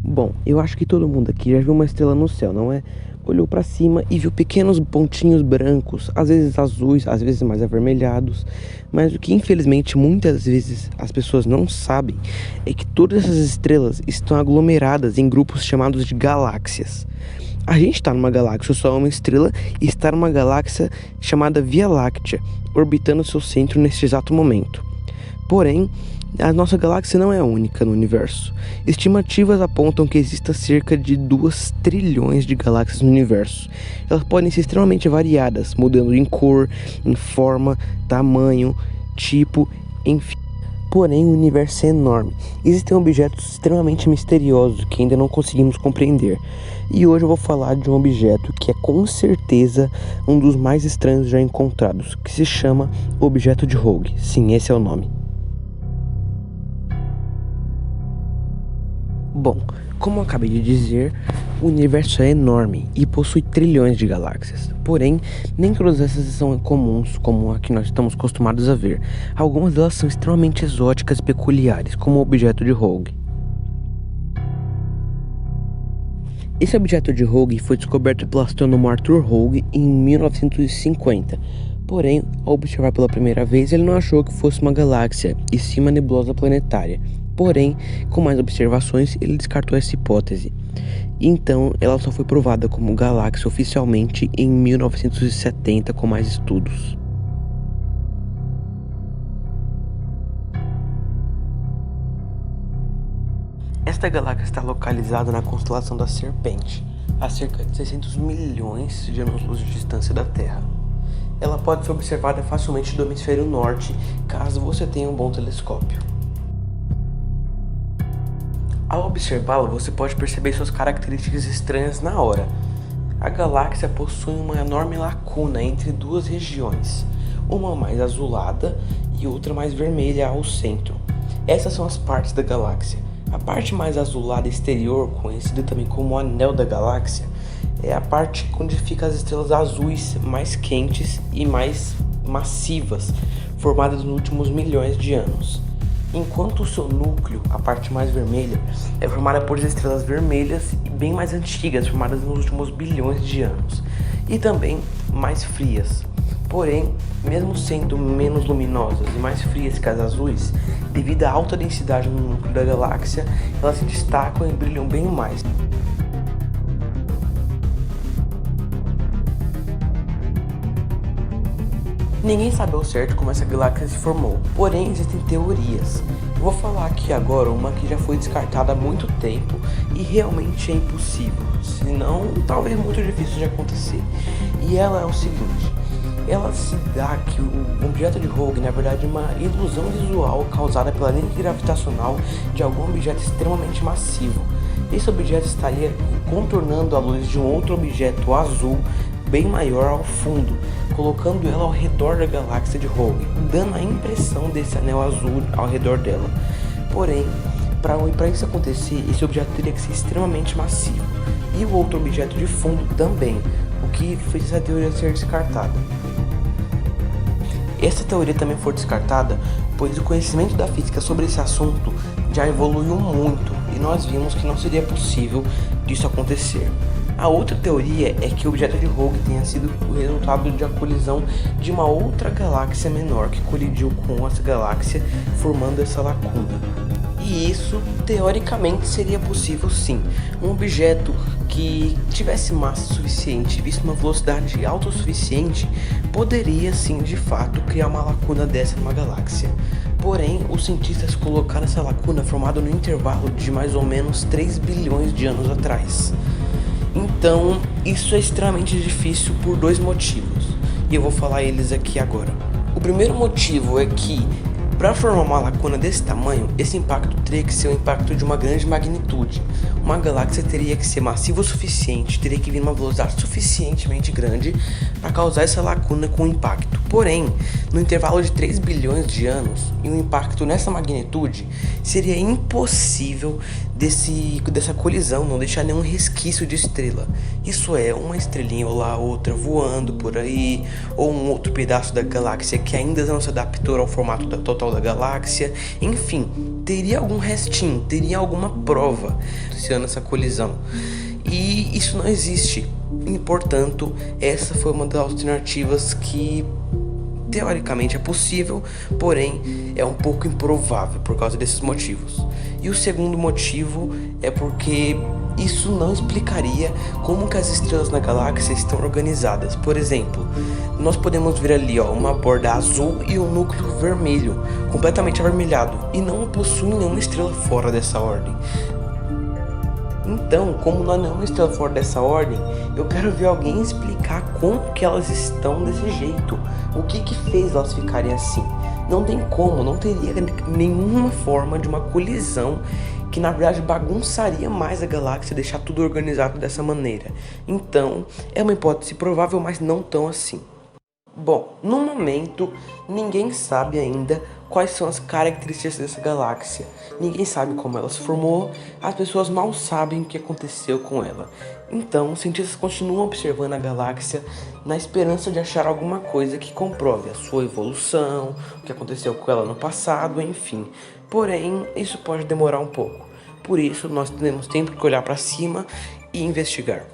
Bom, eu acho que todo mundo aqui já viu uma estrela no céu, não é? Olhou pra cima e viu pequenos pontinhos brancos, às vezes azuis, às vezes mais avermelhados. Mas o que infelizmente muitas vezes as pessoas não sabem é que todas essas estrelas estão aglomeradas em grupos chamados de galáxias. A gente está numa galáxia, o Sol é uma estrela e está numa galáxia chamada Via Láctea, orbitando seu centro neste exato momento. Porém, a nossa galáxia não é única no universo. Estimativas apontam que exista cerca de 2 trilhões de galáxias no universo. Elas podem ser extremamente variadas, mudando em cor, em forma, tamanho, tipo, enfim. Porém, o universo é enorme. Existem objetos extremamente misteriosos que ainda não conseguimos compreender. E hoje eu vou falar de um objeto que é com certeza um dos mais estranhos já encontrados, que se chama Objeto de Rogue. Sim, esse é o nome. Bom, como eu acabei de dizer, o universo é enorme e possui trilhões de galáxias. Porém, nem todas essas são comuns como a que nós estamos acostumados a ver. Algumas delas são extremamente exóticas e peculiares, como o objeto de Rogue. Esse objeto de Rogue foi descoberto pelo astrônomo Arthur Rogue em 1950. Porém, ao observar pela primeira vez, ele não achou que fosse uma galáxia, e sim uma nebulosa planetária. Porém, com mais observações, ele descartou essa hipótese. Então, ela só foi provada como galáxia oficialmente em 1970 com mais estudos. Esta galáxia está localizada na constelação da Serpente, a cerca de 600 milhões de anos-luz de distância da Terra. Ela pode ser observada facilmente do hemisfério norte, caso você tenha um bom telescópio. Ao observá-la, você pode perceber suas características estranhas na hora. A galáxia possui uma enorme lacuna entre duas regiões, uma mais azulada e outra mais vermelha ao centro. Essas são as partes da galáxia. A parte mais azulada exterior, conhecida também como o anel da galáxia, é a parte onde ficam as estrelas azuis mais quentes e mais massivas, formadas nos últimos milhões de anos. Enquanto o seu núcleo, a parte mais vermelha, é formada por estrelas vermelhas e bem mais antigas, formadas nos últimos bilhões de anos, e também mais frias. Porém, mesmo sendo menos luminosas e mais frias que as azuis, devido à alta densidade no núcleo da galáxia, elas se destacam e brilham bem mais. Ninguém sabe ao certo como essa galáxia se formou, porém existem teorias. Eu vou falar aqui agora uma que já foi descartada há muito tempo e realmente é impossível, se não, talvez muito difícil de acontecer. E ela é o seguinte: ela se dá que o objeto de Rogue na verdade é uma ilusão visual causada pela lente gravitacional de algum objeto extremamente massivo. Esse objeto estaria contornando a luz de um outro objeto azul bem maior ao fundo, colocando ela ao redor da galáxia de Rogue, dando a impressão desse anel azul ao redor dela. Porém, para isso acontecer, esse objeto teria que ser extremamente massivo, e o outro objeto de fundo também, o que fez essa teoria ser descartada. Essa teoria também foi descartada, pois o conhecimento da física sobre esse assunto já evoluiu muito, e nós vimos que não seria possível disso acontecer. A outra teoria é que o objeto de Rogue tenha sido o resultado de uma colisão de uma outra galáxia menor que colidiu com essa galáxia, formando essa lacuna. E isso, teoricamente, seria possível sim. Um objeto que tivesse massa suficiente, visto uma velocidade alta o suficiente, poderia sim, de fato, criar uma lacuna dessa numa galáxia. Porém, os cientistas colocaram essa lacuna formada no intervalo de mais ou menos 3 bilhões de anos atrás. Então, isso é extremamente difícil por 2 motivos, e eu vou falar eles aqui agora. O primeiro motivo é que, para formar uma lacuna desse tamanho, esse impacto teria que ser um impacto de uma grande magnitude. Uma galáxia teria que ser massiva o suficiente, teria que vir uma velocidade suficientemente grande para causar essa lacuna com impacto. Porém, no intervalo de 3 bilhões de anos, e um impacto nessa magnitude, seria impossível dessa colisão, não deixar nenhum resquício de estrela. Isso é, uma estrelinha ou lá outra voando por aí, ou um outro pedaço da galáxia que ainda não se adaptou ao formato total da galáxia. Enfim, teria algum restinho, teria alguma prova associando essa colisão. E isso não existe. E, portanto, essa foi uma das alternativas que teoricamente é possível, porém é um pouco improvável por causa desses motivos. E o segundo motivo é porque isso não explicaria como que as estrelas na galáxia estão organizadas. Por exemplo, nós podemos ver ali uma borda azul e um núcleo vermelho, completamente avermelhado, e não possui nenhuma estrela fora dessa ordem. Então, como nós não é uma estrela fora dessa ordem, eu quero ver alguém explicar como que elas estão desse jeito. O que fez elas ficarem assim? Não tem como, não teria nenhuma forma de uma colisão que na verdade bagunçaria mais a galáxia, deixar tudo organizado dessa maneira. Então, é uma hipótese provável, mas não tão assim. Bom, no momento, ninguém sabe ainda quais são as características dessa galáxia. Ninguém sabe como ela se formou, as pessoas mal sabem o que aconteceu com ela. Então, os cientistas continuam observando a galáxia na esperança de achar alguma coisa que comprove a sua evolução, o que aconteceu com ela no passado, enfim. Porém, isso pode demorar um pouco. Por isso, nós temos sempre que olhar para cima e investigar.